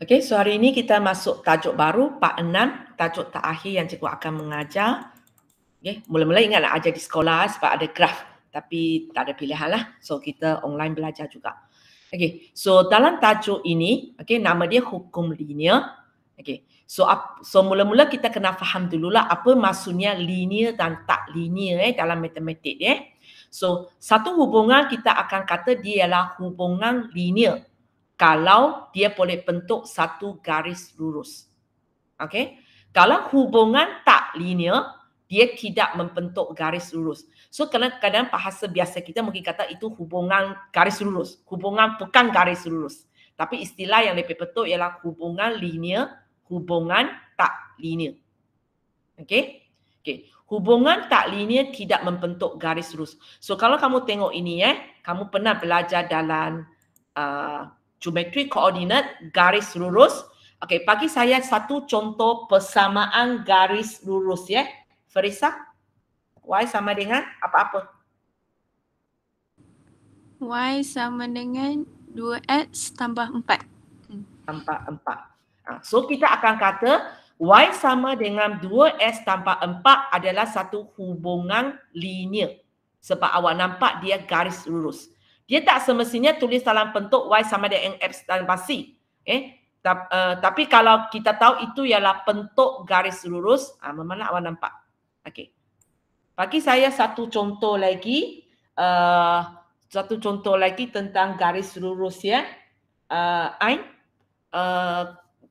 Okey, so hari ini kita masuk tajuk baru, part 6, tajuk terakhir yang cikgu akan mengajar. Okey, mula-mula ingatlah ajar di sekolah sebab ada graf, tapi tak ada pilihan lah. So kita online belajar juga. Okey, so dalam tajuk ini, okey, nama dia hukum linear. Okey, so mula-mula kita kena faham dululah apa maksudnya linear dan tak linear dalam matematik . So satu hubungan kita akan kata dia ialah hubungan linear kalau dia boleh bentuk satu garis lurus. Okey. Kalau hubungan tak linear, dia tidak membentuk garis lurus. So kadang-kadang bahasa biasa kita mungkin kata itu hubungan garis lurus. Hubungan bukan garis lurus. Tapi istilah yang lebih betul ialah hubungan linear, hubungan tak linear. Okey. Okey. Hubungan tak linear tidak membentuk garis lurus. So kalau kamu tengok ini kamu pernah belajar dalam geometri koordinat garis lurus. Okey, bagi saya satu contoh persamaan garis lurus Farisa, Y sama dengan apa-apa? Y sama dengan 2X tambah 4. Tambah 4. So kita akan kata Y sama dengan 2S tambah 4 adalah satu hubungan linear. Sebab awak nampak dia garis lurus. Dia tak semestinya tulis dalam bentuk Y sama dengan X tambah C. Tapi kalau kita tahu itu ialah bentuk garis lurus, mana awak nampak. Okey. Bagi saya satu contoh lagi. Satu contoh lagi tentang garis lurus Ain.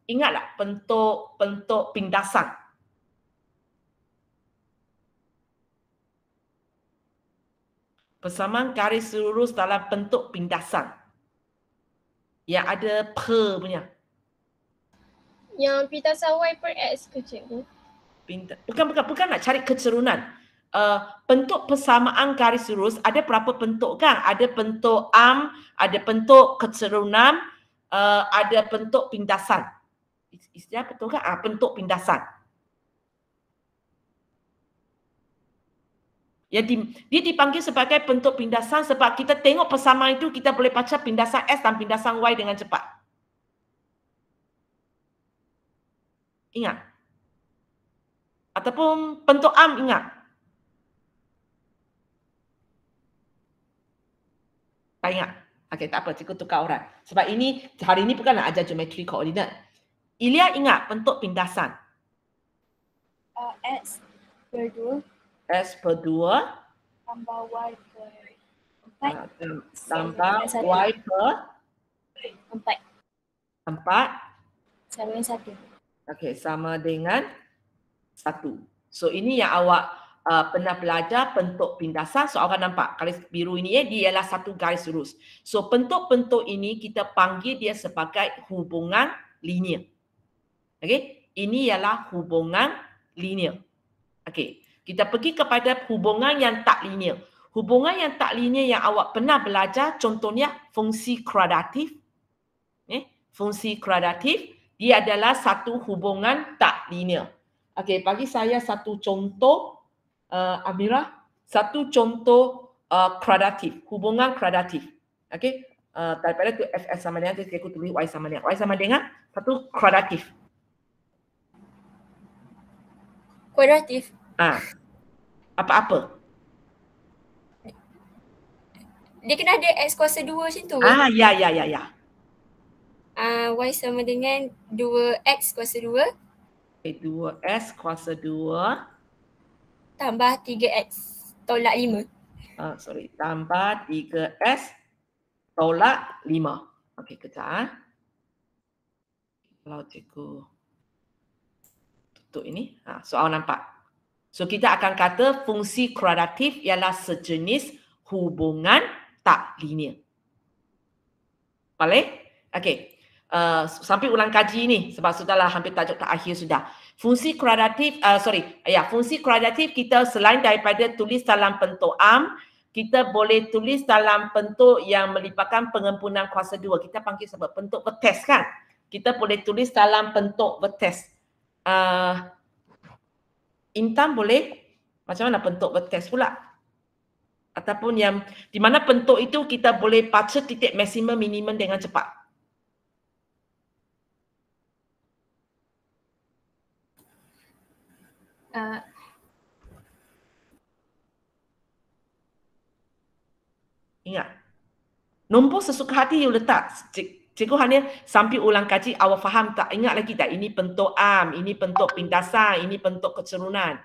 Ingatlah bentuk pindasan. Persamaan garis lurus dalam bentuk pindasan. Yang ada per punya. Yang pindasan Y per X ke cikgu? Bukan nak cari kecerunan. Bentuk persamaan garis lurus ada berapa bentuk kan? Ada bentuk ada bentuk kecerunan, ada bentuk pindasan. Istilah betul kan? Bentuk pindasan. Dia dipanggil sebagai bentuk pindasan sebab kita tengok persamaan itu kita boleh baca pindasan S dan pindasan Y dengan cepat. Ingat. Ataupun bentuk ingat. Tak ingat? Okey, tak apa. Cikgu tukar orang. Sebab hari ini bukan nak ajar geometri koordinat. Ilya ingat bentuk pindasan. X per 2. S per 2. Tambah Y per 4. Tambah Y per 4. 4. Sama dengan 1. Okey, sama dengan 1. So ini yang awak pernah belajar bentuk pindasan. So awak nampak garis biru ini dia ialah satu garis lurus. So bentuk-bentuk ini kita panggil dia sebagai hubungan linear. Okey, ini ialah hubungan linear. Okey, kita pergi kepada hubungan yang tak linear. Hubungan yang tak linear yang awak pernah belajar contohnya fungsi kuadratif. Fungsi kuadratif dia adalah satu hubungan tak linear. Okey, bagi saya satu contoh Amira, satu contoh kuadratif, hubungan kuadratif. Okey, daripada tu Fs sama dengan kita tulis Y sama dengan. Y sama dengan satu kuadratif. Kuadratif. Apa-apa? Dia kena ada X kuasa 2 macam tu. Ya. Y sama dengan 2X kuasa 2. 2S kuasa 2. Tambah 3X tolak 5. Tambah 3S tolak 5. Okey, kejap. Kalau cikgu tutup ini. So awak nampak. So kita akan kata fungsi kuadratif ialah sejenis hubungan tak linear. Boleh? Okey. Sampai ulang kaji ni sebab sudahlah hampir tajuk terakhir sudah. Fungsi kuadratif fungsi kuadratif kita selain daripada tulis dalam bentuk kita boleh tulis dalam bentuk yang melibatkan pengempunan kuasa 2. Kita panggil sebab bentuk vertes kan? Kita boleh tulis dalam bentuk vertes. Intan boleh macam mana bentuk vertes pula? Ataupun yang di mana bentuk itu kita boleh baca titik maksimum minimum dengan cepat. Nombor sesuka hati you letak. Cikgu hanya sambil ulang kaji, awak faham tak? Ingat lagi tak? Ini bentuk am, ini bentuk pintasan, ini bentuk kecerunan.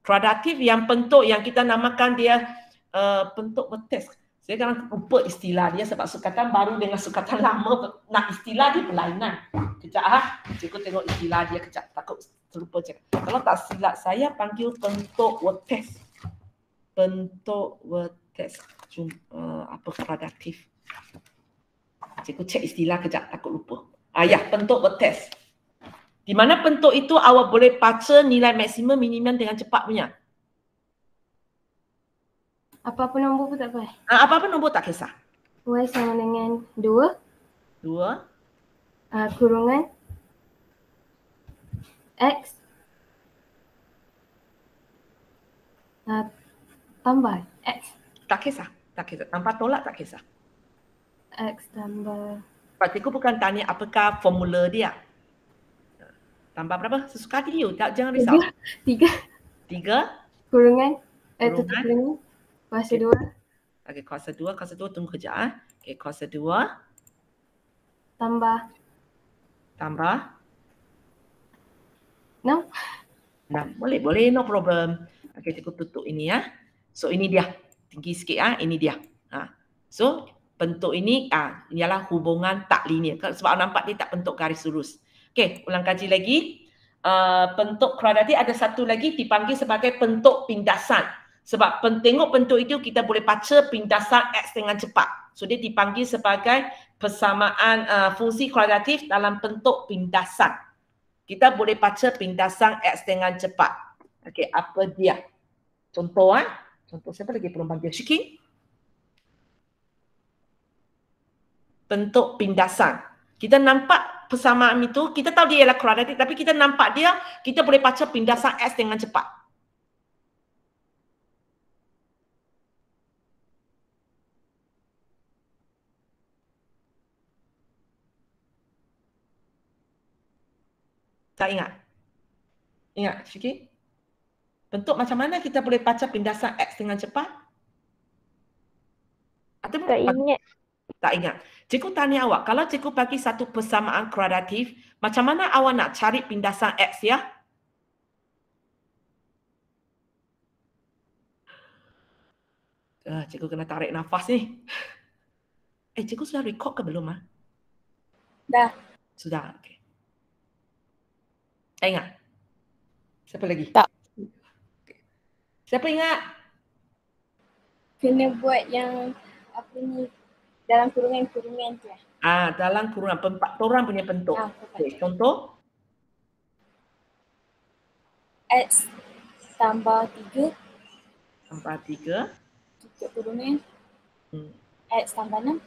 Gradatif yang bentuk yang kita namakan dia bentuk vertex. Saya kadang lupa istilah dia sebab sukatan baru dengan sukatan lama, nak istilah dia berlainan. Kejap cikgu tengok istilah dia kejap, takut terlupa cakap. Kalau tak silap saya panggil bentuk vertex. Bentuk vertex. Apa gradatif? Cikgu cek istilah kejap, takut lupa. Ya, bentuk vertex. Di mana bentuk itu awak boleh baca nilai maksimum minimum dengan cepat punya. Apa-apa nombor pun tak payah. Apa-apa nombor tak kisah. Y sama dengan 2. 2. Kurungan. X. Tambah. X. Tak kisah. Tak kisah. Tanpa tolak tak kisah. X tambah. Sebab cikgu bukan tanya apakah formula dia. Tambah berapa? Sesuka hati you. Jangan risau. 3. 3. Kurungan. Kurungan. Kurungan. Kuasa 2. Okey, kuasa 2. Kuasa 2 tunggu kejap. Okey, kuasa 2. Tambah. 6. Boleh, no problem. Okey, cikgu tutup ini ya. So ini dia. Tinggi sikit ini dia. So bentuk ini ialah hubungan tak linear. Sebab nampak dia tak bentuk garis lurus. Okey, ulang kaji lagi. Bentuk gradatif ada satu lagi dipanggil sebagai bentuk pindasan. Sebab tengok bentuk itu kita boleh baca pindasan X dengan cepat. So dia dipanggil sebagai persamaan fungsi gradatif dalam bentuk pindasan. Kita boleh baca pindasan X dengan cepat. Okey, apa dia? Contoh Contoh siapa lagi belum panggil? Syiki? Bentuk pindasan. Kita nampak persamaan itu, kita tahu dia ialah gradatif, tapi kita nampak dia, kita boleh baca pindasan X dengan cepat. Tak ingat? Ingat, Syiki? Bentuk macam mana kita boleh baca pindasan X dengan cepat? Atau Tak ingat. Tak ingat. Cikgu tanya awak, kalau cikgu bagi satu persamaan gradatif, macam mana awak nak cari pindasan X ya? Cikgu kena tarik nafas ni. Cikgu sudah record ke belum? Dah. Sudah, okey. Tak ingat? Siapa lagi? Tak. Okay. Siapa ingat? Kena buat yang apa ni dalam kurungan-kurungan tu lah. Dalam kurungan orang punya bentuk. Okay, contoh? X tambah 3. Tambah 3. Tutup kurungan. X tambah 6.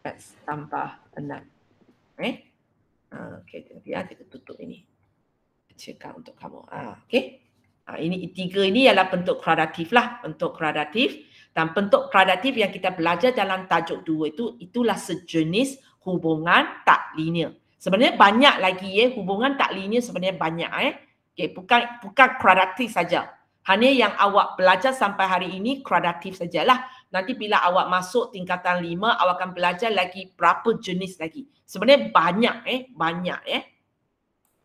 X tambah 6. Okey, nanti kita tutup ini. Cekak untuk kamu. Okey. Ini 3 ini ialah bentuk gradatif lah. Bentuk gradatif. Dan bentuk gradatif yang kita belajar dalam tajuk 2 itulah sejenis hubungan tak linear. Sebenarnya banyak lagi hubungan tak linear sebenarnya banyak Okay, bukan gradatif saja. Hanya yang awak belajar sampai hari ini gradatif sajalah. Nanti bila awak masuk tingkatan 5 awak akan belajar lagi berapa jenis lagi. Sebenarnya banyak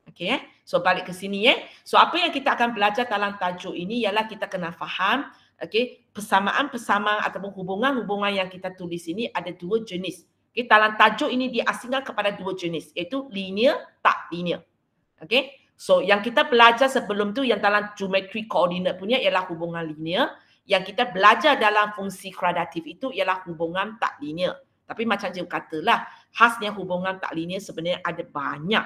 Okey So balik ke sini So apa yang kita akan belajar dalam tajuk ini ialah kita kena faham persamaan-persamaan ataupun hubungan-hubungan yang kita tulis ini ada 2 jenis. Dalam tajuk ini diasingkan kepada 2 jenis iaitu linear, tak linear. So yang kita belajar sebelum tu yang dalam geometri koordinat punya ialah hubungan linear. Yang kita belajar dalam fungsi gradatif itu ialah hubungan tak linear. Tapi macam cikgu katalah, khasnya hubungan tak linear sebenarnya ada banyak.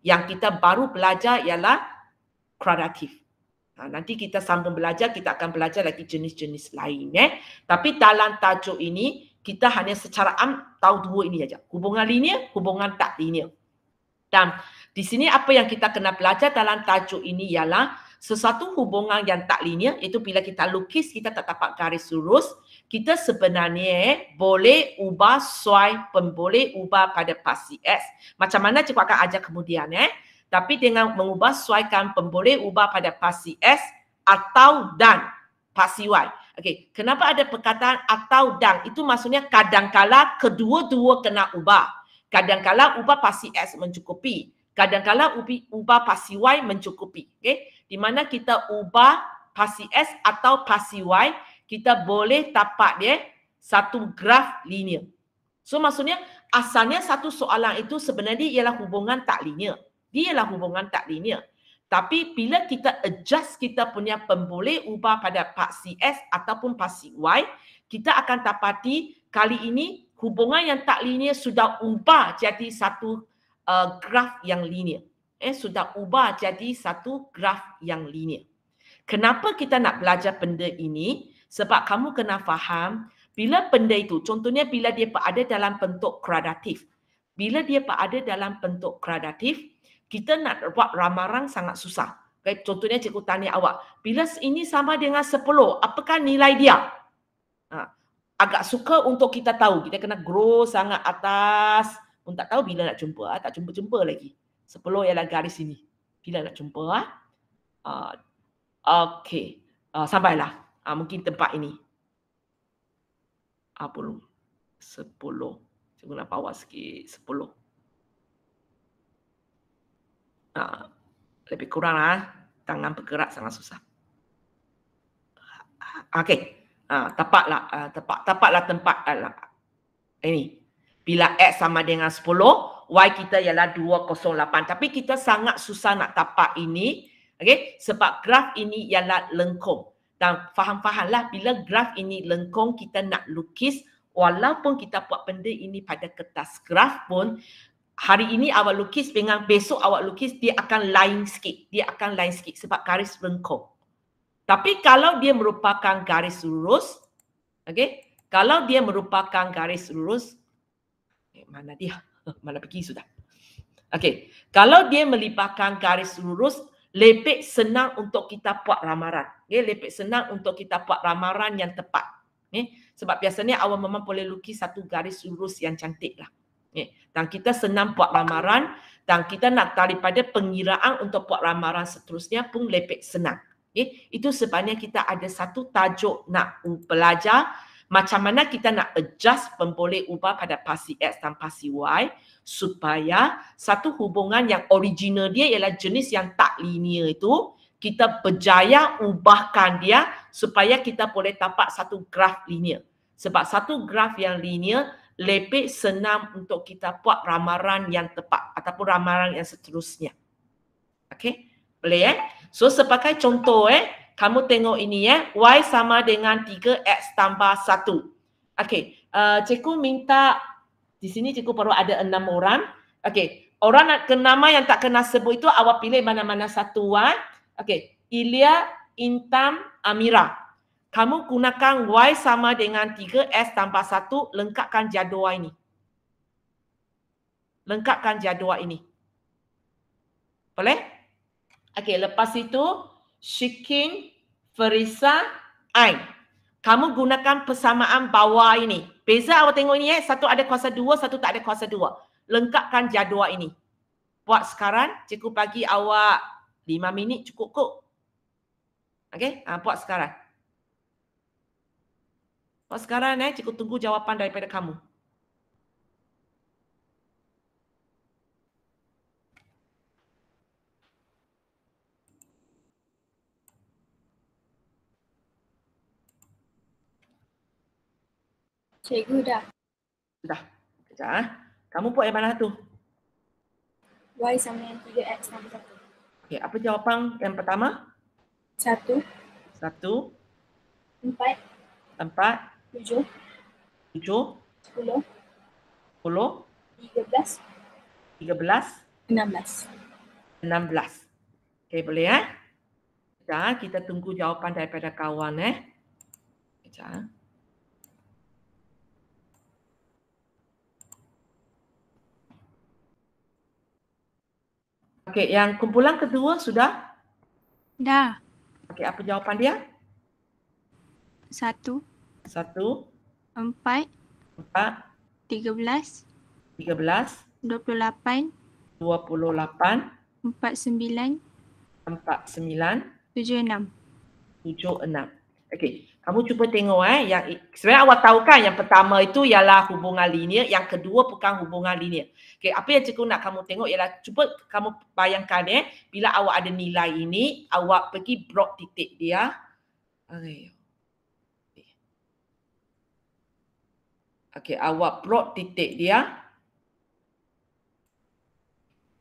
Yang kita baru belajar ialah gradatif. Nanti kita sambung belajar, kita akan belajar lagi jenis-jenis lain. Tapi dalam tajuk ini, kita hanya secara tahu 2 ini saja. Hubungan linear, hubungan tak linear. Dan di sini apa yang kita kena belajar dalam tajuk ini ialah sesuatu hubungan yang tak linear, iaitu bila kita lukis, kita tak dapat garis lurus, kita sebenarnya boleh ubah boleh ubah pada pasti X. Macam mana cikgu akan ajar kemudian. Tapi dengan mengubah suaikan boleh ubah pada pasti S atau dan pasti Y. Okey, kenapa ada perkataan atau dan? Itu maksudnya kadangkala kedua-dua kena ubah. Kadangkala ubah pasti S mencukupi. Kadangkala ubah pasti Y mencukupi. Okey, di mana kita ubah pasti S atau pasti Y, kita boleh tapak dia satu graf linear. So maksudnya asalnya satu soalan itu sebenarnya ialah hubungan tak linear. Dia ialah hubungan tak linear. Tapi bila kita adjust kita punya pemboleh ubah pada paksi S ataupun paksi Y, kita akan dapati kali ini hubungan yang tak linear sudah ubah jadi satu graf yang linear. Sudah ubah jadi satu graf yang linear. Kenapa kita nak belajar benda ini? Sebab kamu kena faham bila benda itu, contohnya bila dia berada dalam bentuk gradatif. Bila dia berada dalam bentuk gradatif, kita nak buat ramaran sangat susah. Okay, contohnya cikgu tanya awak, bila ini sama dengan 10, apakah nilai dia? Agak suka untuk kita tahu. Kita kena grow sangat atas. Pun tak tahu bila nak jumpa. Tak jumpa-jumpa lagi. 10 ialah garis ini. Bila nak jumpa? Okey. Sampailah. Mungkin tempat ini. Belum. 10. Cikgu nak bawa sikit. 10. Lebih kurang tangan bergerak sangat susah. Okey. Tapaklah tempat ini. Bila X sama dengan 10, Y kita ialah 208. Tapi kita sangat susah nak tapak ini. Okey, sebab graf ini ialah lengkung. Dan faham-fahamlah bila graf ini lengkung, kita nak lukis walaupun kita buat benda ini pada kertas graf pun, hari ini awak lukis dengan besok awak lukis, dia akan lain sikit. Dia akan lain sikit sebab garis lengkung. Tapi kalau dia merupakan garis lurus, okey, kalau dia merupakan garis lurus, mana dia? Mana pergi sudah? Okey, kalau dia melibatkan garis lurus, lebih senang untuk kita buat ramaran. Lebih senang untuk kita buat ramaran yang tepat. Sebab biasanya awak memang boleh lukis satu garis lurus yang cantik lah. Dan kita senang buat ramaran dan kita nak daripada pengiraan untuk buat ramaran seterusnya pun lebih senang. Itu sebabnya kita ada satu tajuk nak belajar macam mana kita nak adjust pemboleh ubah pada pasi X dan pasi Y supaya satu hubungan yang original dia ialah jenis yang tak linear itu kita berjaya ubahkan dia supaya kita boleh dapat satu graf linear. Sebab satu graf yang linear lebih senang untuk kita buat ramaran yang tepat ataupun ramaran yang seterusnya. Okey? Boleh So sebagai contoh kamu tengok ini Y sama dengan 3X tambah 1. Okey, cikgu minta di sini cikgu perlu ada 6 orang. Okey, orang nak nama yang tak kena sebut itu awak pilih mana-mana satu. Okey, Ilya, Intam, Amira. Kamu gunakan Y sama dengan 3S tambah 1, lengkapkan jadual ini. Lengkapkan jadual ini. Boleh? Okey, lepas itu Shikin, Farisa, Ain. Kamu gunakan persamaan bawah ini. Beza awak tengok ini satu ada kuasa 2, satu tak ada kuasa 2. Lengkapkan jadual ini. Buat sekarang, cikgu bagi awak 5 minit cukup kok. Okey, buat sekarang. Buat sekarang cikgu tunggu jawapan daripada kamu. Cikgu dah. Sudah. Sekejap. Kamu buat yang mana tu? Y sama dengan 3X tambah 1. Okey, apa jawapan yang pertama? 1. 1. 4. 4. 7. 7. 10. 10. 13. 13. 16. 16. Okey, boleh Sekejap, kita tunggu jawapan daripada kawan Sekejap. Okey, yang kumpulan kedua sudah? Dah. Okey, apa jawapan dia? 1. 1. 4. 4. 13. 13. 28. 28. 49. 49. 76. 76. Okey, Kamu cuba tengok yang sebenarnya awak tahu kan yang pertama itu ialah hubungan linear, yang kedua bukan hubungan linear. Okey, apa yang cikgu nak kamu tengok ialah cuba kamu bayangkan bila awak ada nilai ini, awak pergi plot titik dia. Okey, awak plot titik dia.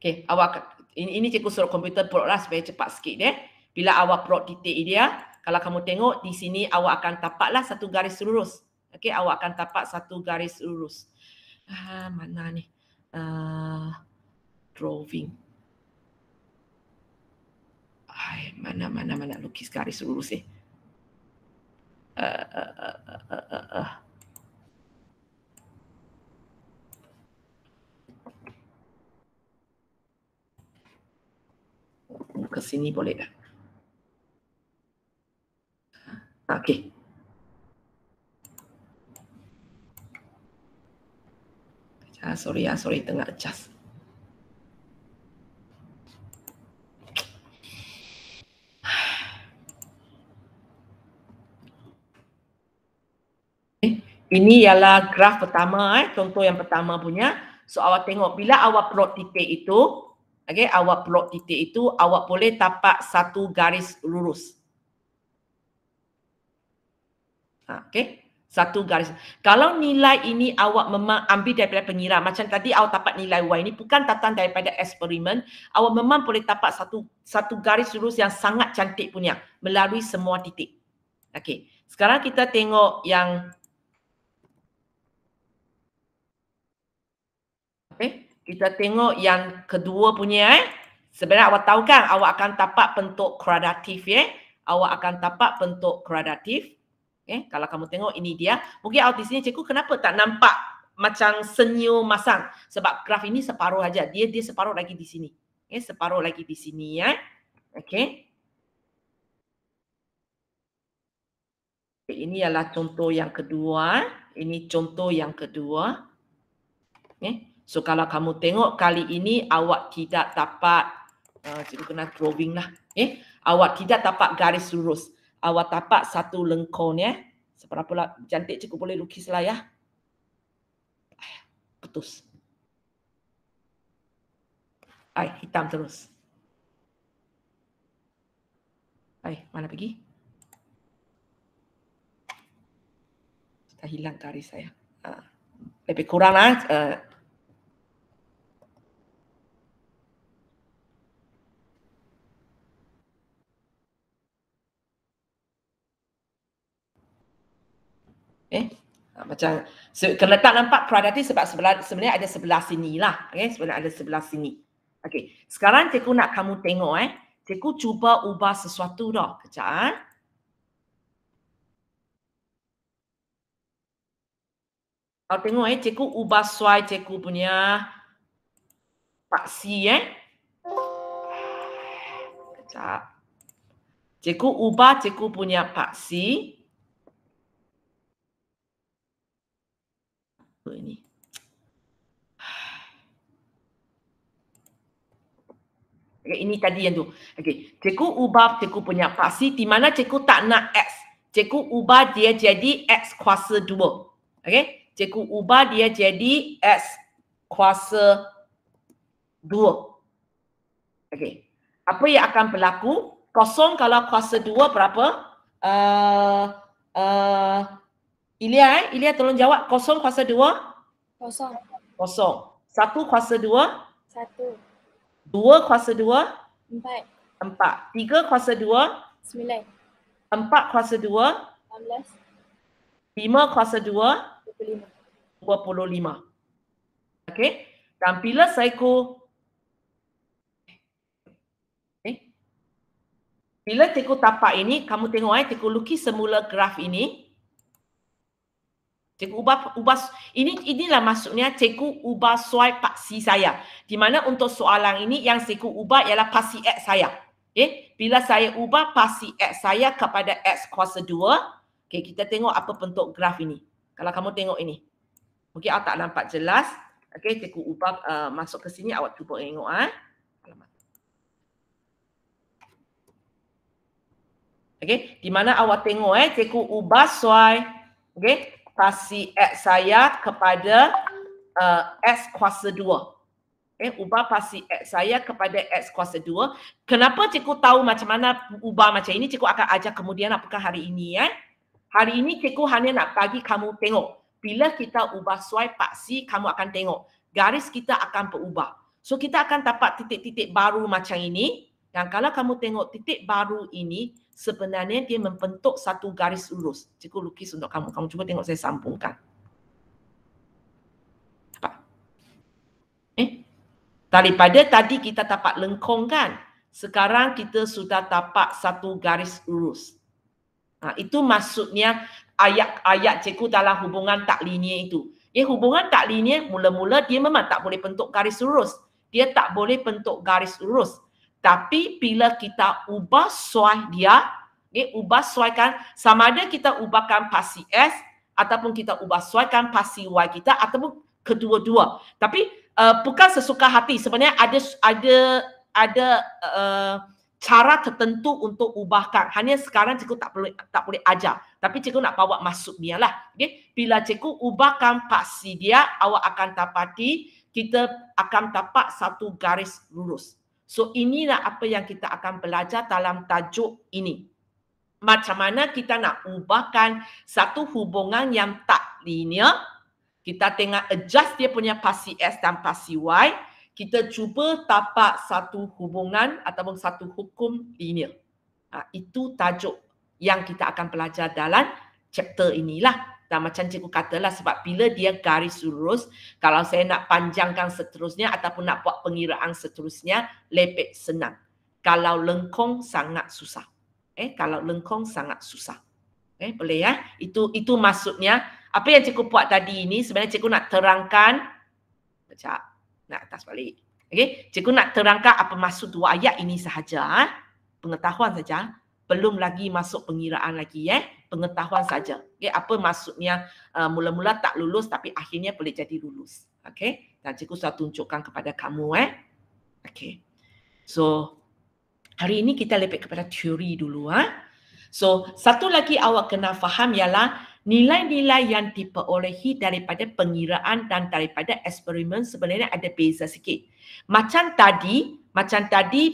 Okey, awak ini cikgu suruh komputer plot lah supaya cepat sikit Bila awak plot titik dia, kalau kamu tengok di sini awak akan tapaklah satu garis lurus. Okey, awak akan tapak satu garis lurus. Mana ni? Drawing. Mana lukis garis lurus ke sini boleh tak? Okey. Sorry tengah adjust. Ini ialah graf pertama contoh yang pertama punya. So awak tengok bila awak plot titik itu, okey, awak plot titik itu, awak boleh tapak satu garis lurus. Okey. Satu garis. Kalau nilai ini awak memang ambil daripada pengira, macam tadi awak tapak nilai Y ini bukan datang daripada eksperimen, awak memang boleh tapak satu garis lurus yang sangat cantik punya melalui semua titik. Okey. Sekarang kita tengok yang kita tengok yang kedua punya Sebenarnya awak tahu kan awak akan tapak bentuk kuadratif Awak akan tapak bentuk kuadratif. Kalau kamu tengok ini dia. Mungkin awak di sini cikgu kenapa tak nampak macam senyum masang? Sebab graf ini separuh aja. Dia separuh lagi di sini. Separuh lagi di sini Okey. Ini adalah contoh yang kedua. Ini contoh yang kedua. So kalau kamu tengok kali ini awak tidak dapat cikgu kena drawing lah. Awak tidak dapat garis lurus. Awak tapak satu lengkung Seberapa cantik cikgu boleh lukis lah Putus. Hitam terus. Mana pergi? Sudah hilang garis saya. Lebih kurang lah. Macam kalau tak nampak kuadratif sebab sebenarnya ada sebelah sini lah. Sebenarnya ada sebelah sini. Okey. Sekarang cikgu nak kamu tengok cikgu cuba ubah sesuatu dah. Kejap Kau tengok cikgu ubah slide cikgu punya paksi Kejap. Cikgu ubah cikgu punya paksi. Ini. Ini tadi yang tu. Okey, cikgu ubah cikgu punya paksi di mana cikgu tak nak X. Cikgu ubah dia jadi X kuasa 2. Okey, cikgu ubah dia jadi X kuasa 2. Okey. Apa yang akan berlaku? Kosong kalau kuasa 2 berapa? Ilya tolong jawab. Kosong kuasa 2? Kosong. Kosong. 1 kuasa 2? 1. 2 kuasa 2? 4. 4. 3 kuasa 2? 9. 4 kuasa 2? 16. 5 kuasa 2? 25. 25. Okey. Dan bila cikgu bila cikgu tapak ini, kamu tengok cikgu lukis semula graf ini. Cikgu ubah inilah maksudnya cikgu ubah soal paksi saya. Di mana untuk soalan ini yang cikgu ubah ialah paksi X saya. Bila saya ubah paksi X saya kepada X kuasa 2, kita tengok apa bentuk graf ini. Kalau kamu tengok ini. Mungkin awak tak nampak jelas. Cikgu ubah masuk ke sini, awak cuba tengok Okey, di mana awak tengok cikgu ubah suai pasi X saya kepada X kuasa 2. Ubah pasi X saya kepada X kuasa 2. Kenapa cikgu tahu macam mana ubah macam ini? Cikgu akan ajar kemudian, apakah hari ini Hari ini cikgu hanya nak bagi kamu tengok. Bila kita ubah suai paksi, kamu akan tengok garis kita akan berubah. So kita akan dapat titik-titik baru macam ini. Dan kalau kamu tengok titik baru ini, sebenarnya dia membentuk satu garis lurus. Cikgu lukis untuk kamu. Kamu cuba tengok saya sambungkan. Daripada tadi kita dapat lengkung kan? Sekarang kita sudah dapat satu garis lurus. Itu maksudnya ayat-ayat cikgu dalam hubungan tak linear itu. Hubungan tak linear mula-mula dia memang tak boleh bentuk garis lurus. Dia tak boleh bentuk garis lurus. Tapi bila kita ubah suai dia, ubah suaikan, sama ada kita ubahkan pasi S ataupun kita ubah suaikan pasi Y kita ataupun kedua-dua. Tapi bukan sesuka hati. Sebenarnya ada cara tertentu untuk ubahkan. Hanya sekarang cikgu tak boleh ajar. Tapi cikgu nak bawa masuk dia lah. Bila cikgu ubahkan pasi dia, awak akan dapati kita akan dapat satu garis lurus. So inilah apa yang kita akan belajar dalam tajuk ini. Macam mana kita nak ubahkan satu hubungan yang tak linear. Kita tengah adjust dia punya pasi S dan pasi Y. Kita cuba dapat satu hubungan ataupun satu hukum linear. Itu tajuk yang kita akan belajar dalam chapter inilah. Dan macam cikgu katalah, sebab bila dia garis lurus, kalau saya nak panjangkan seterusnya ataupun nak buat pengiraan seterusnya, lebih senang. Kalau lengkung sangat susah. Kalau lengkung sangat susah. Boleh ya? Itu maksudnya. Apa yang cikgu buat tadi ini, sebenarnya cikgu nak terangkan. Sekejap. Nak atas balik. Cikgu nak terangkan apa maksud dua ayat ini sahaja. Pengetahuan saja. Belum lagi masuk pengiraan lagi. Pengetahuan saja. Apa maksudnya mula-mula tak lulus tapi akhirnya boleh jadi lulus. Dan cikgu sudah tunjukkan kepada kamu. So, hari ini kita lebih kepada teori dulu. So, satu lagi awak kena faham ialah nilai-nilai yang diperolehi daripada pengiraan dan daripada eksperimen sebenarnya ada beza sikit. Macam tadi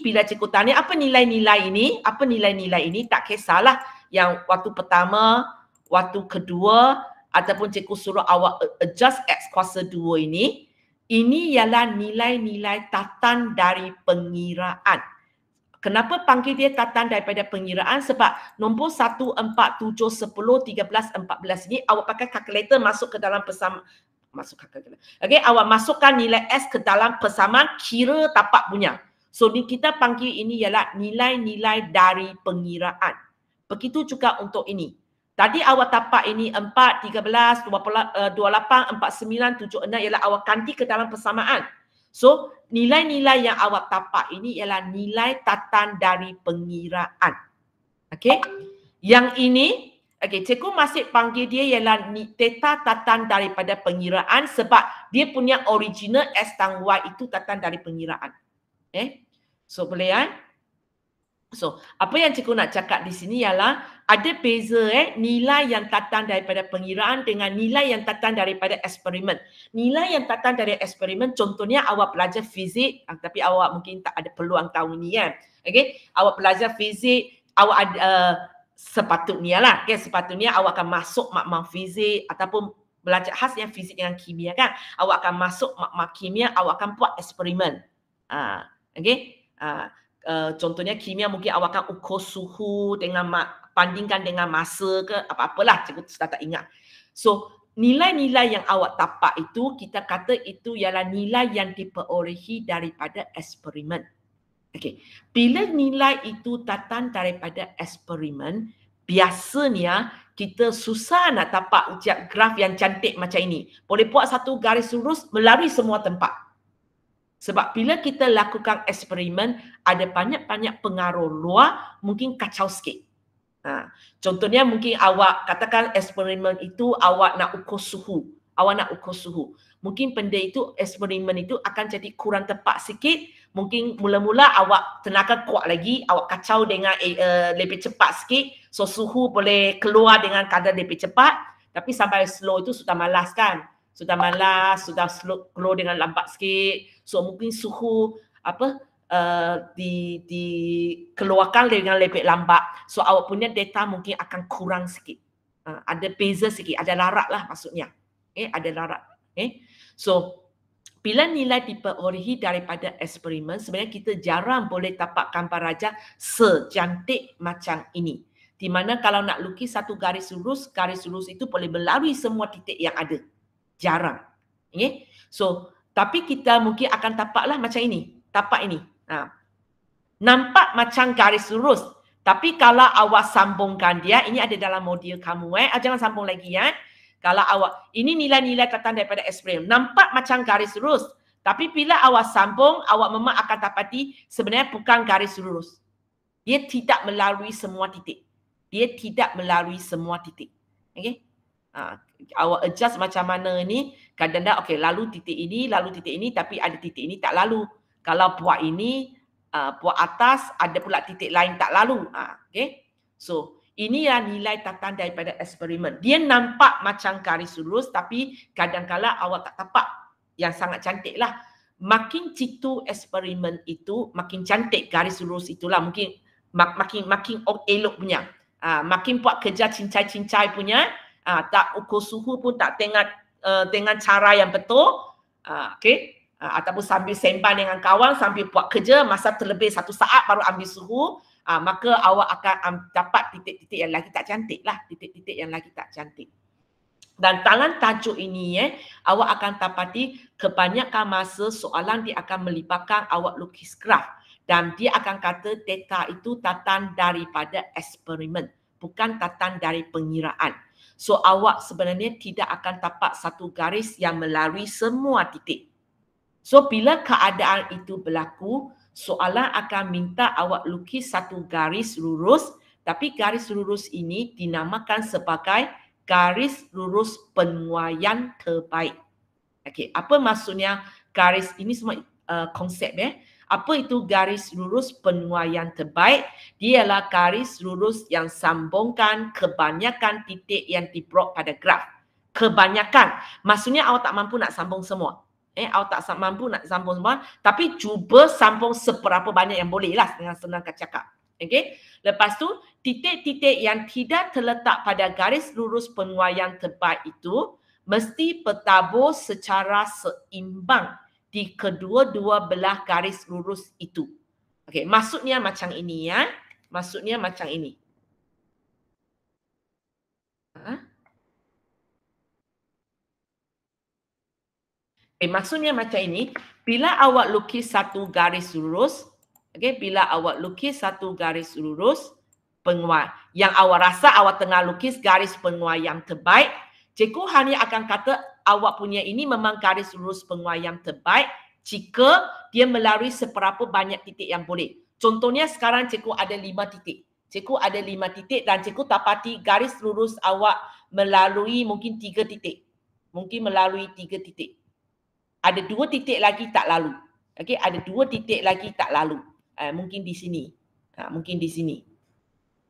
bila cikgu tanya apa nilai-nilai ini, tak kisahlah yang waktu pertama, waktu kedua ataupun cikgu suruh awak adjust X kuasa 2 ini ialah nilai-nilai tatan dari pengiraan. Kenapa panggil dia tatan daripada pengiraan? Sebab nombor 1, 4, 7, 10, 13, 14 ini awak pakai kalkulator masuk ke dalam persamaan. Awak masukkan nilai S ke dalam persamaan, kira tapak punya. So kita panggil ini ialah nilai-nilai dari pengiraan. Begitu juga untuk ini. Tadi awak tapak ini 4, 13, 28, 49, 76 ialah awak ganti ke dalam persamaan. So, nilai-nilai yang awak tapak ini ialah nilai tatan dari pengiraan. Yang ini, cikgu masih panggil dia ialah theta tatan daripada pengiraan sebab dia punya original S dan Y itu tatan dari pengiraan. So, boleh So, apa yang cikgu nak cakap di sini ialah ada beza nilai yang tatan daripada pengiraan dengan nilai yang tatan daripada eksperimen. Nilai yang tatan dari eksperimen contohnya awak belajar fizik tapi awak mungkin tak ada peluang tahu ni Awak belajar fizik, awak ada sepatutnya awak akan masuk makmal fizik ataupun belajar khas yang fizik dengan kimia kan. Awak akan masuk makmal kimia, awak akan buat eksperimen. Contohnya kimia mungkin awak akan ukur suhu dengan bandingkan dengan masa ke apa-apalah, cikgu sudah tak ingat. So nilai-nilai yang awak tapak itu kita kata itu ialah nilai yang diperolehi daripada eksperimen. Bila nilai itu tatan daripada eksperimen, biasanya kita susah nak tapak graf yang cantik macam ini. Boleh buat satu garis lurus melalui semua tempat. Sebab bila kita lakukan eksperimen, ada banyak-banyak pengaruh luar, mungkin kacau sikit. Contohnya mungkin awak katakan eksperimen itu awak nak ukur suhu. Mungkin benda itu, eksperimen itu akan jadi kurang tepat sikit. Mungkin mula-mula awak tenaga kuat lagi, awak kacau dengan lebih cepat sikit, so suhu boleh keluar dengan kadar lebih cepat, tapi sampai slow itu sudah malas kan? Sudah malas, sudah slow, keluar dengan lambat sikit, so mungkin suhu dikeluarkan dengan lebih lambat, so awak punya data mungkin akan kurang sikit. Ada beza sikit, ada larat lah maksudnya. Ada larat. So bila nilai diperolehi daripada eksperimen, sebenarnya kita jarang boleh dapat gambar raja secantik macam ini. Di mana kalau nak lukis satu garis lurus itu boleh melalui semua titik yang ada. Jarang. So, tapi kita mungkin akan tapaklah macam ini. Tapak ini. Nampak macam garis lurus. Tapi kalau awak sambungkan dia, ini ada dalam modul kamu. Jangan sambung lagi ya. Kalau awak, ini nilai-nilai tatan daripada eksperimen. Nampak macam garis lurus. Tapi bila awak sambung, awak memang akan dapati sebenarnya bukan garis lurus. Dia tidak melalui semua titik. Dia tidak melalui semua titik. Okay? Awak adjust macam mana ini. Kadang-kadang, okay, lalu titik ini, tapi ada titik ini tak lalu. Kalau buat ini, buat atas, ada pula titik lain tak lalu. Okay? So, inilah nilai tatan daripada eksperimen. Dia nampak macam garis lurus, tapi kadang-kadang awak tak tapak. Yang sangat cantik lah. Makin jitu eksperimen itu, makin cantik garis lurus itulah. Mungkin makin elok punya. Makin buat kerja cincai-cincai punya. Tak ukur suhu pun tak tengok dengan cara yang betul. Okay? Ataupun sambil sembang dengan kawan, sambil buat kerja, masa terlebih 1 saat baru ambil suhu. Maka awak akan dapat titik-titik yang lagi tak cantik lah. Titik-titik yang lagi tak cantik. Dan dalam tajuk ini, awak akan dapati kebanyakan masa soalan dia akan melibatkan awak lukis graf. Dan dia akan kata data itu tatan daripada eksperimen. Bukan tatan dari pengiraan. So awak sebenarnya tidak akan dapat satu garis yang melalui semua titik. So bila keadaan itu berlaku, soalan akan minta awak lukis satu garis lurus, tapi garis lurus ini dinamakan sebagai garis lurus penguaian terbaik. Okey, apa maksudnya garis ini semua konsep Apa itu garis lurus penguaian terbaik? Dia adalah garis lurus yang sambungkan kebanyakan titik yang diplot pada graf. Kebanyakan. Maksudnya awak tak mampu nak sambung semua. Awak tak mampu nak sambung semua, tapi cuba sambung seberapa banyak yang boleh lah, dengan senang cakap. Okay? Lepas tu, titik-titik yang tidak terletak pada garis lurus penguaian terbaik itu mesti bertabur secara seimbang di kedua-dua belah garis lurus itu. Okay, maksudnya macam ini ya. Maksudnya macam ini. Maksudnya macam ini, bila awak lukis satu garis lurus, bila awak lukis satu garis lurus penguai, yang awak rasa awak tengah lukis garis penguai yang terbaik, cikgu hanya akan kata awak punya ini memang garis lurus penguai yang terbaik jika dia melalui seberapa banyak titik yang boleh. Contohnya sekarang cikgu ada 5 titik. Cikgu ada 5 titik dan cikgu dapati garis lurus awak melalui mungkin 3 titik. Mungkin melalui 3 titik. Ada 2 titik lagi tak lalu. Okey, ada 2 titik lagi tak lalu. Mungkin di sini. Mungkin di sini.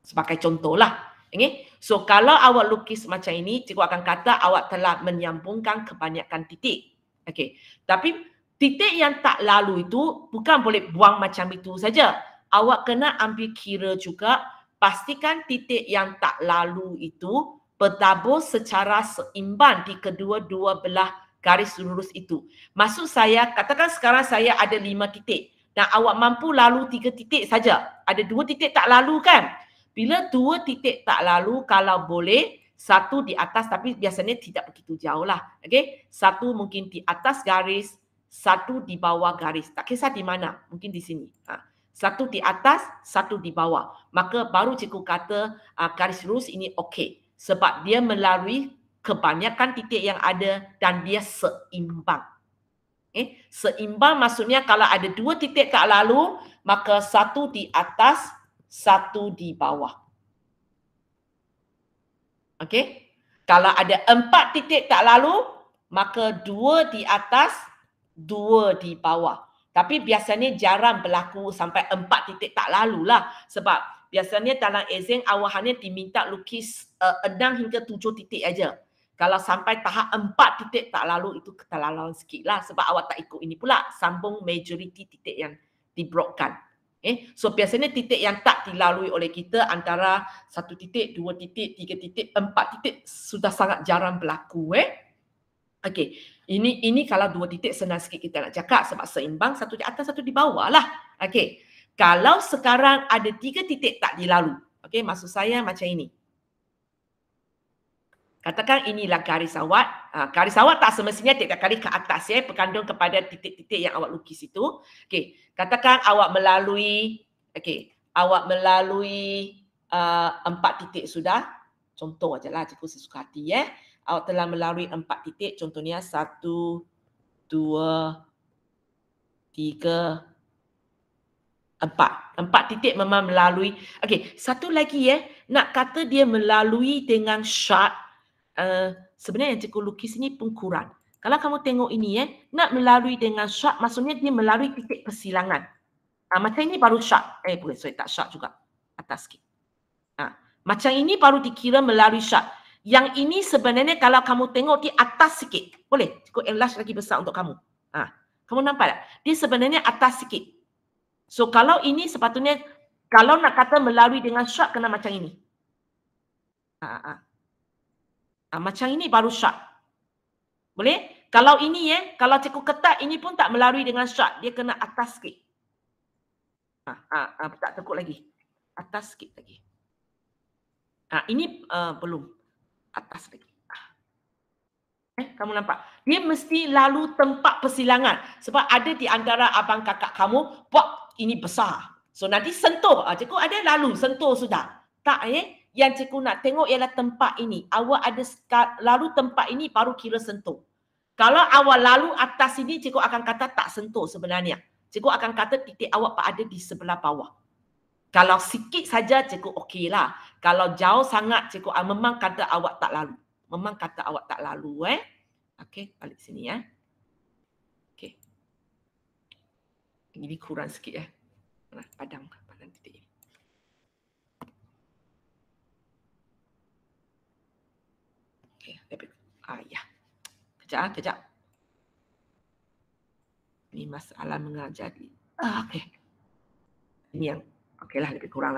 Sebagai contohlah. Okay? So kalau awak lukis macam ini, cikgu akan kata awak telah menyambungkan kebanyakan titik. Okey. Tapi titik yang tak lalu itu bukan boleh buang macam itu saja. Awak kena ambil kira juga, pastikan titik yang tak lalu itu bertabur secara seimbang di kedua-dua belah garis lurus itu. Maksud saya, katakan sekarang saya ada 5 titik dan awak mampu lalu 3 titik saja. Ada 2 titik tak lalu kan? Bila 2 titik tak lalu, kalau boleh, 1 di atas, tapi biasanya tidak begitu jauh lah. Okay? 1 mungkin di atas garis, 1 di bawah garis. Tak kisah di mana, mungkin di sini. 1 di atas, 1 di bawah. Maka baru cikgu kata garis lurus ini okey. Sebab dia melalui kebanyakan titik yang ada dan dia seimbang. Seimbang maksudnya kalau ada 2 titik tak lalu, maka 1 di atas, 1 di bawah. Okey? Kalau ada 4 titik tak lalu, maka 2 di atas, 2 di bawah. Tapi biasanya jarang berlaku sampai 4 titik tak lalu lah. Sebab biasanya dalam exam awak hanya diminta lukis 6 hingga 7 titik aja. Kalau sampai tahap 4 titik tak lalu itu keterlaluan sikit lah. Sebab awak tak ikut ini pula. Sambung majoriti titik yang dibrokkan. So biasanya titik yang tak dilalui oleh kita antara 1 titik, 2 titik, 3 titik, 4 titik sudah sangat jarang berlaku. Okey, ini kalau 2 titik senang sikit kita nak cakap sebab seimbang, 1 di atas, 1 di bawah lah. Okey, kalau sekarang ada 3 titik tak dilalui, okey, maksud saya macam ini. Katakan inilah garis awak. Garis awak tak semestinya tiap kali ke atas berkandung kepada titik-titik yang awak lukis itu. Okey, katakan awak melalui, awak melalui 4 titik sudah. Contoh ajalah cikgu sesuka hati Awak telah melalui 4 titik, contohnya 1, 2, 3, 4. 4 titik memang melalui. Okey, satu lagi nak kata dia melalui dengan shot, sebenarnya yang cikgu lukis ini pun kurang. Kalau kamu tengok ini nak melalui dengan shot, maksudnya dia melalui titik persilangan. Macam ini baru shot. Boleh, sorry, tak shot juga. Atas sikit. Macam ini baru dikira melalui shot. Yang ini sebenarnya kalau kamu tengok di atas sikit. Boleh? Cikgu enlarge lagi besar untuk kamu. Kamu nampak tak? Dia sebenarnya atas sikit. So kalau ini sepatutnya, kalau nak kata melalui dengan shot, kena macam ini. Macam ini baru shot. Boleh? Kalau ini kalau cikgu ketat, ini pun tak melalui dengan shot. Dia kena atas sikit. Tak tekuk lagi. Atas sikit lagi. Ini belum. Atas lagi. Kamu nampak? Dia mesti lalu tempat persilangan. Sebab ada di antara abang kakak kamu, buat ini besar. So nanti sentuh. Cikgu ada lalu, sentuh sudah. Tak Yang cikgu nak tengok ialah tempat ini. Awak ada lalu tempat ini baru kira sentuh. Kalau awak lalu atas ini, cikgu akan kata tak sentuh sebenarnya. Cikgu akan kata titik awak ada di sebelah bawah. Kalau sikit saja cikgu okey lah. Kalau jauh sangat cikgu memang kata awak tak lalu. Memang kata awak tak lalu Okey, balik sini Okey. Ini kurang sikit padang titik ini. Okey, lebih. Ya. Kejap. Ini masalah mengajar. Okey. Ini yang okeylah lebih kurang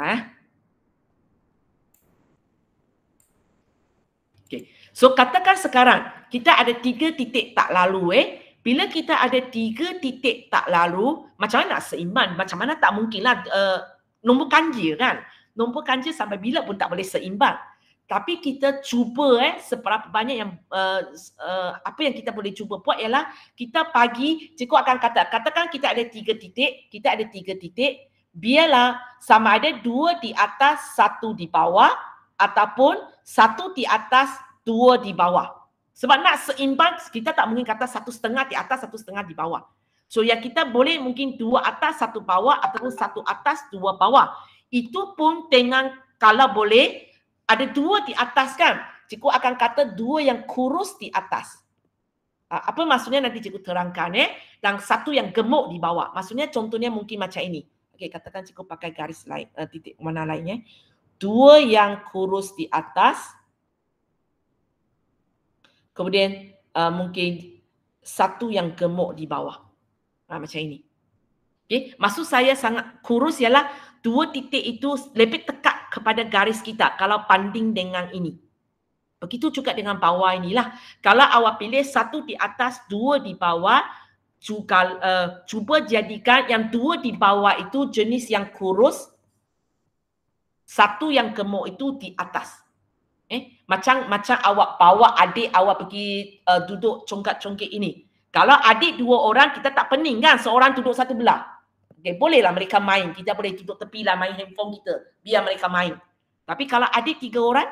Okey. So katakan sekarang kita ada 3 titik tak lalu Bila kita ada 3 titik tak lalu, macam mana nak seimbang? Macam mana tak mungkinlah nombor ganjil kan? Nombor ganjil sampai bila pun tak boleh seimbang. Tapi kita cuba seberapa banyak yang apa yang kita boleh cuba buat ialah kita bagi, cikgu akan katakan kita ada 3 titik, biarlah sama ada 2 di atas, 1 di bawah ataupun 1 di atas, 2 di bawah. Sebab nak seimbang, kita tak mungkin kata 1,5 di atas, 1,5 di bawah. So yang kita boleh mungkin 2 atas, 1 bawah ataupun 1 atas, 2 bawah. Itu pun dengan kalau boleh ada 2 di atas kan. Cikgu akan kata 2 yang kurus di atas. Apa maksudnya nanti cikgu terangkan dan 1 yang gemuk di bawah. Maksudnya contohnya mungkin macam ini. Okey, katakan cikgu pakai garis lain, titik mana lainnya. 2 yang kurus di atas. Kemudian mungkin 1 yang gemuk di bawah. Macam ini. Okay. Maksud saya sangat kurus ialah 2 titik itu lebih tekat kepada garis kita kalau banding dengan ini. Begitu juga dengan bawah inilah. Kalau awak pilih 1 di atas, 2 di bawah, juga, cuba jadikan yang 2 di bawah itu jenis yang kurus, 1 yang gemuk itu di atas. Macam awak bawa adik awak pergi duduk congkat-congkit ini. Kalau adik 2 orang, kita tak pening kan seorang duduk satu belah. Okay, bolehlah mereka main. Kita boleh duduk tepi lah main handphone kita. Biar mereka main. Tapi kalau adik 3 orang,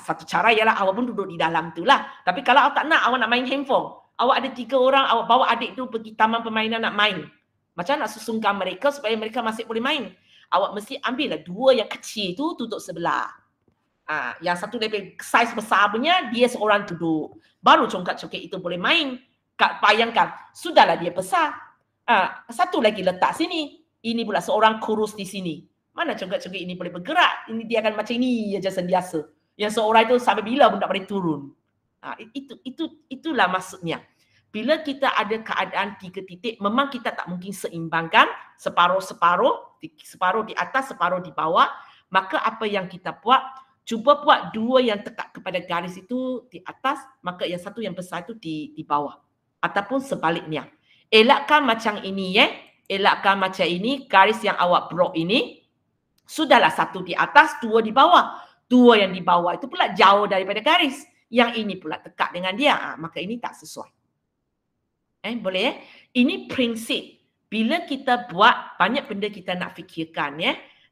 satu cara ialah awak pun duduk di dalam tu lah. Tapi kalau awak tak nak, awak nak main handphone. Awak ada 3 orang, awak bawa adik tu pergi taman permainan nak main. Macam nak susungkan mereka supaya mereka masih boleh main. Awak mesti ambil lah 2 yang kecil tu duduk sebelah. Yang satu lebih saiz besar punya, dia seorang duduk. Baru congkat-congkit itu boleh main. bayangkan, sudahlah dia besar. Satu lagi letak sini. Ini pula seorang kurus di sini. Mana congkak-congkak ini boleh bergerak? Ini dia akan macam ini aja sentiasa. Yang seorang itu sampai bila pun tak boleh turun. Itulah maksudnya. Bila kita ada keadaan 3 titik, memang kita tak mungkin seimbangkan separuh-separuh, separuh di atas, separuh di bawah. Maka apa yang kita buat, cuba buat 2 yang tekak kepada garis itu di atas, maka yang satu yang besar itu di bawah. Ataupun sebaliknya. Elakkan macam ini elakkan macam ini, garis yang awak plot ini, sudahlah 1 di atas, 2 di bawah. 2 yang di bawah itu pula jauh daripada garis. Yang ini pula tekak dengan dia, maka ini tak sesuai. Boleh Ini prinsip. Bila kita buat, banyak benda kita nak fikirkan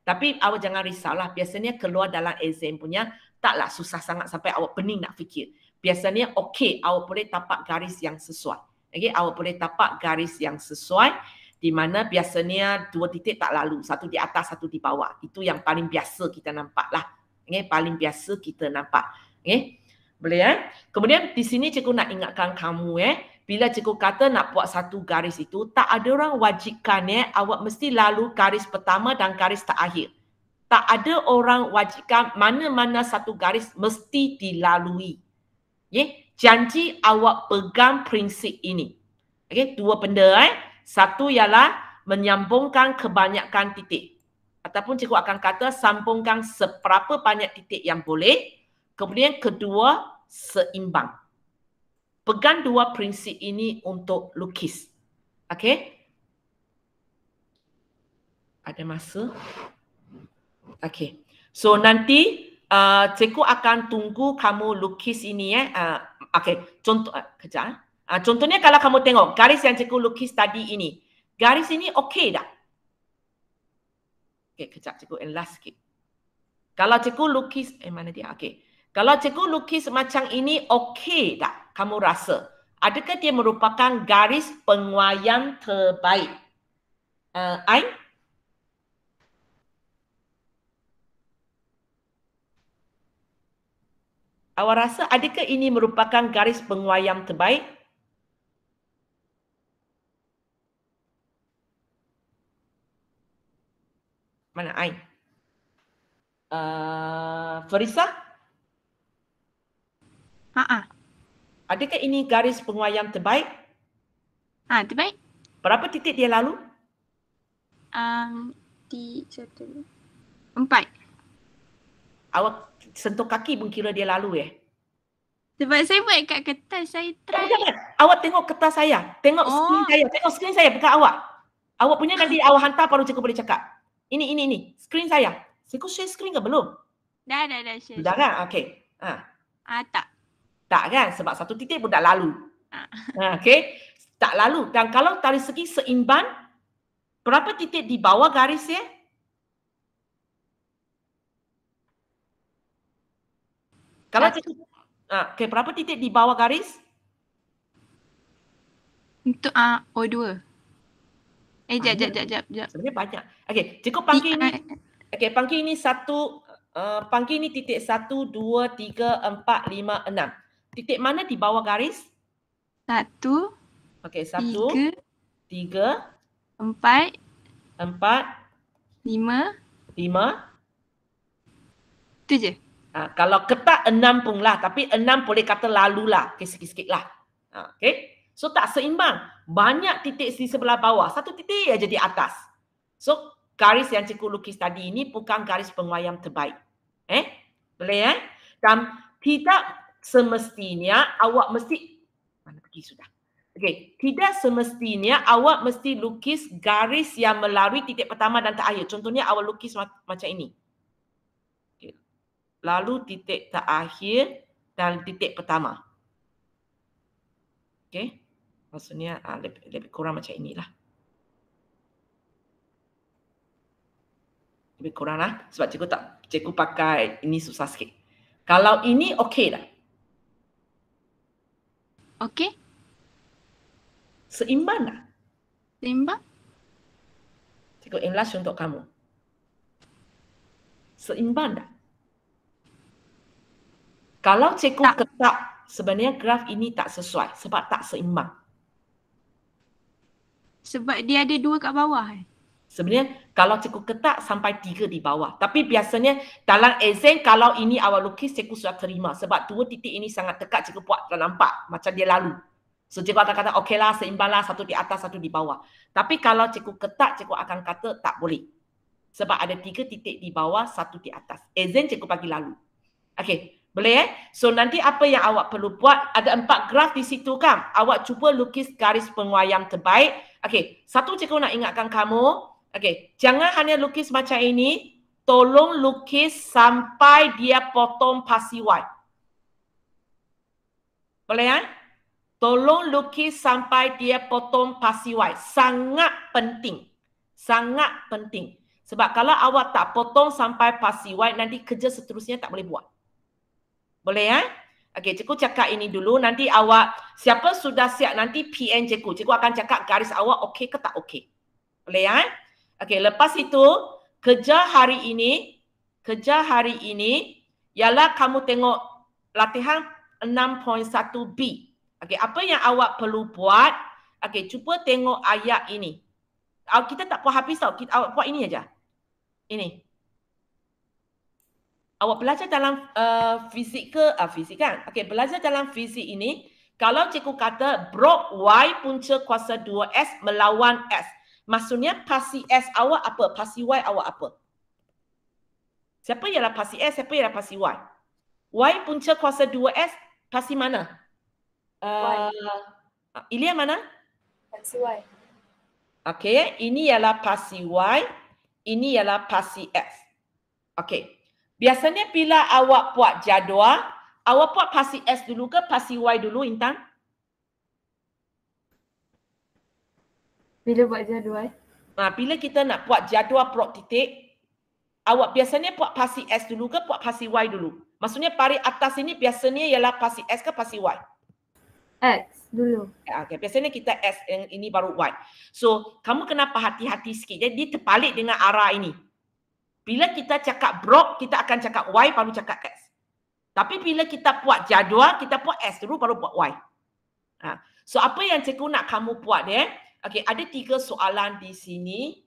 Tapi awak jangan risaulah. Biasanya keluar dalam exam punya, taklah susah sangat sampai awak pening nak fikir. Biasanya okey, awak boleh tapak garis yang sesuai. Awak boleh tapak garis yang sesuai, di mana biasanya 2 titik tak lalu. 1 di atas, 1 di bawah. Itu yang paling biasa kita nampak lah. Paling biasa kita nampak. Boleh Kemudian di sini cikgu nak ingatkan kamu bila cikgu kata nak buat 1 garis itu, tak ada orang wajibkan awak mesti lalu garis pertama dan garis terakhir. Tak ada orang wajibkan mana-mana 1 garis mesti dilalui. Janji awak pegang prinsip ini. 2 benda Satu ialah menyambungkan kebanyakan titik. Ataupun cikgu akan kata sambungkan seberapa banyak titik yang boleh. Kemudian kedua, seimbang. Pegang 2 prinsip ini untuk lukis. Okey? Ada masa? Okey. So nanti cikgu akan tunggu kamu lukis ini okey, contoh kejap. Contohnya kalau kamu tengok garis yang cikgu lukis tadi ini. Garis ini okey dah? Okey, kejap cikgu enlarge sikit. Kalau cikgu lukis mana dia? Okey. Kalau cikgu lukis macam ini okey tak? Kamu rasa? Adakah dia merupakan garis penguaian terbaik? Ain? Awak rasa adakah ini merupakan garis penguaian terbaik? Mana Ain? Farisa? Adakah ini garis penguaian terbaik? Terbaik. Berapa titik dia lalu? 4. Awak sentuh kaki pun kira dia lalu Sebab saya buat kat kertas, saya try. Jangan. Awak tengok kertas saya. Tengok skrin saya. Tengok skrin saya, bukan awak. Awak punya nanti awak hantar baru cikgu boleh cakap. Ini. Skrin saya. Cikgu share skrin ke belum? Dah share. Dah kan? Okey. Tak. Tak kan? Sebab 1 titik pun tak lalu. Okey. Tak lalu. Dan kalau dari segi seimbang, berapa titik di bawah garis Kalau cikgu berapa titik di bawah garis? Untuk O2. Jap. Sebenarnya banyak. Okey, cikgu panggil ini. Okey, panggil ini 1, panggil ini titik 1, 2, 3, 4, 5, 6. Titik mana di bawah garis? 1. Okey, 1, 3, 4, 5, 5. Itu je. Kalau ketak 6 pun lah. Tapi 6 boleh kata lalu lah. Okay, sikit-sikit lah. Okay. So tak seimbang. Banyak titik di sebelah bawah. 1 titik aja di atas. So garis yang cikgu lukis tadi ini bukan garis penguaian terbaik. Boleh Dan tidak semestinya awak mesti, mana pergi sudah. Okay. Tidak semestinya awak mesti lukis garis yang melalui titik pertama dan terakhir. Contohnya awak lukis macam ini. Lalu titik terakhir dan titik pertama. Okey. Maksudnya lebih kurang macam inilah. Lebih kurang lah. Sebab cikgu pakai ini susah sikit. Kalau ini okey dah. Okey. Seimbang dah. Seimbang. Cikgu enlarge untuk kamu. Seimbang dah. Kalau cikgu ketak, sebenarnya graf ini tak sesuai sebab tak seimbang. Sebab dia ada 2 kat bawah. Sebenarnya kalau cikgu ketak sampai 3 di bawah. Tapi biasanya dalam exam kalau ini awak lukis cikgu sudah terima. Sebab 2 titik ini sangat dekat, cikgu buat tak nampak macam dia lalu. So cikgu akan kata okey lah, seimbang lah, 1 di atas 1 di bawah. Tapi kalau cikgu ketak, cikgu akan kata tak boleh. Sebab ada 3 titik di bawah, 1 di atas. Exam cikgu bagi lalu. Okey, boleh So nanti apa yang awak perlu buat, ada 4 graf di situ kan. Awak cuba lukis garis penguayam terbaik. Okey, satu cikgu nak ingatkan kamu, okey, jangan hanya lukis macam ini, tolong lukis sampai dia potong pasi Y. Boleh kan? Tolong lukis sampai dia potong pasi Y. Sangat penting. Sangat penting. Sebab kalau awak tak potong sampai pasi Y, nanti kerja seterusnya tak boleh buat. Boleh kan? Okey, cikgu cakap ini dulu. Nanti awak, siapa sudah siap nanti PN cikgu. Cikgu akan cakap garis awak okey ke tak okey. Boleh kan? Okey, lepas itu, kerja hari ini ialah kamu tengok latihan 6.1B. Okey, apa yang awak perlu buat? Okey, cuba tengok ayat ini. Kita tak buat habis tau. Awak buat ini aja. Ini. Awak belajar dalam fizik kan? Okey, belajar dalam fizik ini, kalau cikgu kata brok Y punca kuasa 2S melawan S. Maksudnya pasi S awak apa? Pasi Y awak apa? Siapa ialah pasi S? Siapa ialah pasi Y? Y punca kuasa 2S, pasi mana? Ilya mana? Pasi Y. Okey, ini ialah pasi Y, ini ialah pasi S. Okey. Biasanya bila awak buat jadual, awak buat pasi S dulu ke pasi Y dulu, Intan? Bila buat jadual? Bila kita nak buat jadual prok titik, awak biasanya buat pasi S dulu ke buat pasi Y dulu? Maksudnya parit atas ini biasanya ialah pasi S ke pasi Y? X dulu. Okay, biasanya kita S, yang ini baru Y. So, kamu kena hati-hati sikit. Jadi, dia terbalik dengan arah ini. Bila kita cakap brok, kita akan cakap Y baru cakap S. Tapi bila kita buat jadual, kita buat S dulu baru buat Y. So, apa yang cikgu nak kamu buat dia? Okey, ada 3 soalan di sini.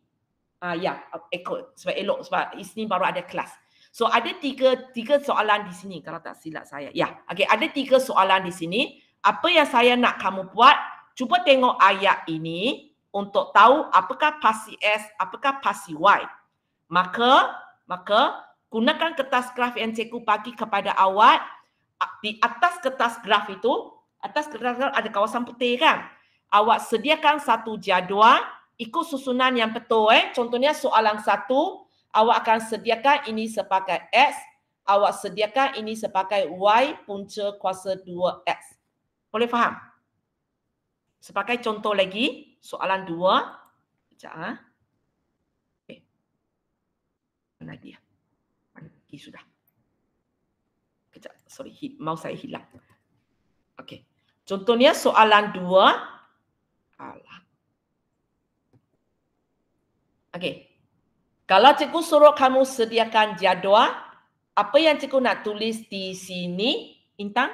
Ikut sebab elok sebab ini baru ada kelas. So, ada tiga soalan di sini kalau tak silap saya. Okey, ada 3 soalan di sini. Apa yang saya nak kamu buat? Cuba tengok ayat ini untuk tahu apakah pasi S, apakah pasi Y. Maka gunakan kertas graf yang cikgu bagi kepada awak. Di atas kertas graf itu, atas kertas graf ada kawasan putih kan? Awak sediakan satu jadual, ikut susunan yang betul. Contohnya soalan 1, awak akan sediakan ini sebagai X, awak sediakan ini sebagai Y punca kuasa 2X. Boleh faham? Sebagai contoh lagi, soalan 2. Sekejap. Mana dia? Pergi sudah. Kejap, sorry, mouse saya hilang. Okey. Contohnya soalan 2. Okey. Kalau cikgu suruh kamu sediakan jadual, apa yang cikgu nak tulis di sini, Intan?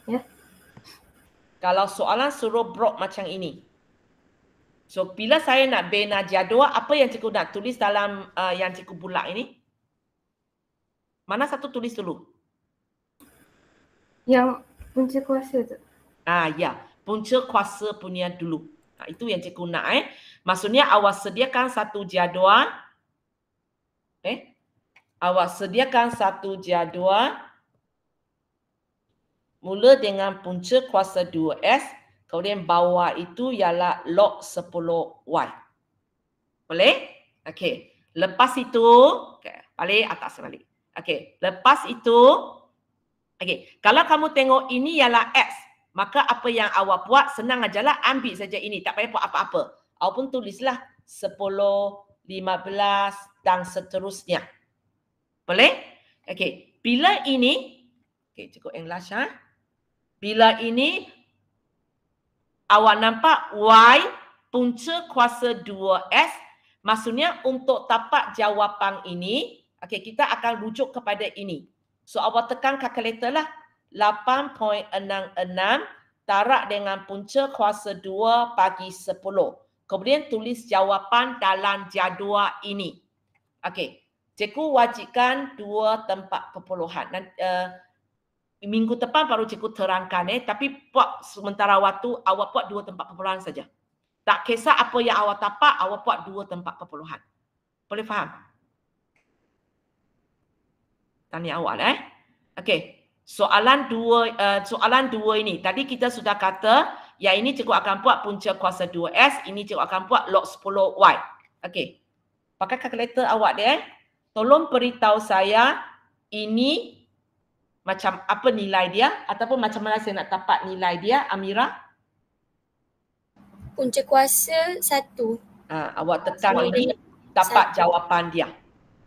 Ya. Kalau soalan suruh brok macam ini. So, bila saya nak bina jadual, apa yang cikgu nak tulis dalam yang cikgu bulat ini? Mana satu tulis dulu? Yang punca kuasa tu. Ya. Punca kuasa punya dulu. Itu yang cikgu nak. Maksudnya awak sediakan satu jadual. Awak sediakan satu jadual. Mula dengan punca kuasa 2S. Kemudian bawah itu ialah log 10Y. Boleh? Okey. Lepas itu, balik atas balik. Okey. Lepas itu, kalau kamu tengok ini ialah X, maka apa yang awak buat senang ajalah, ambil saja ini. Tak payah buat apa-apa. Awak pun tulislah 10, 15 dan seterusnya. Boleh? Okey. Bila ini, cukup English Bila ini awak nampak Y punca kuasa 2S, maksudnya untuk dapat jawapan ini, kita akan rujuk kepada ini. So awak tekan kalkulator lah. 8.66 tarak dengan punca kuasa 2 bagi 10. Kemudian tulis jawapan dalam jadual ini. Okey, cikgu wajibkan 2 tempat perpuluhan. Minggu depan baru cikgu terangkan tapi buat sementara waktu awak buat 2 tempat perpuluhan saja. Tak kisah apa yang awak dapat, awak buat 2 tempat perpuluhan. Boleh faham? Tanya awak lah Okey. Soalan dua ini. Tadi kita sudah kata yang ini cikgu akan buat punca kuasa 2S, ini cikgu akan buat log 10Y. Okey. Pakai kalkulator awak dia. Tolong beritahu saya ini macam apa nilai dia ataupun macam mana saya nak dapat nilai dia, Amira? Punca kuasa 1. Awak tekan ini dapat jawapan dia.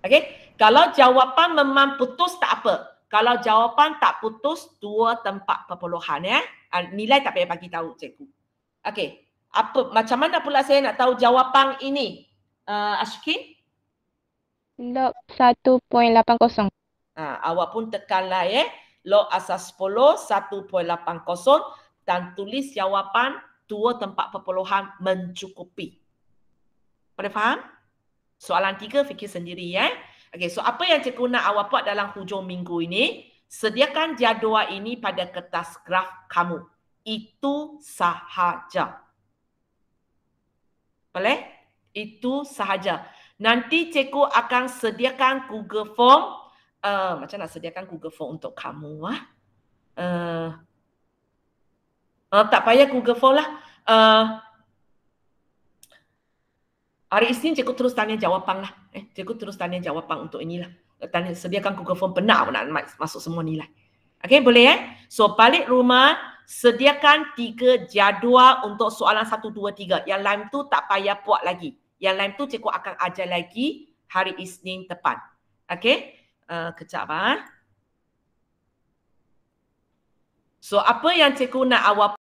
Okey. Kalau jawapan memang putus tak apa. Kalau jawapan tak putus 2 tempat perpuluhan nilai tak payah bagi tahu cikgu. Okey. Macam mana pula saya nak tahu jawapan ini? Ashkin? Log 1.80. Awak pun tekanlah log asas 10 1.80 dan tulis jawapan 2 tempat perpuluhan mencukupi. Boleh faham? Soalan 3 fikir sendiri Okey, so apa yang cikgu nak awak buat dalam hujung minggu ini? Sediakan jadual ini pada kertas graf kamu. Itu sahaja. Boleh? Itu sahaja. Nanti cikgu akan sediakan Google Form. Macam nak sediakan Google Form untuk kamu? Tak payah Google Form lah. Hari Isnin cikgu terus tanya jawapan lah. Cikgu terus tanya jawapan untuk inilah. Sediakan Google Form benar nak masuk semua nilai. Okey, boleh So, balik rumah, sediakan 3 jadual untuk soalan 1, 2, 3. Yang lain tu tak payah buat lagi. Yang lain tu cikgu akan ajar lagi hari Isnin depan. Okey? Kejap So, apa yang cikgu nak awak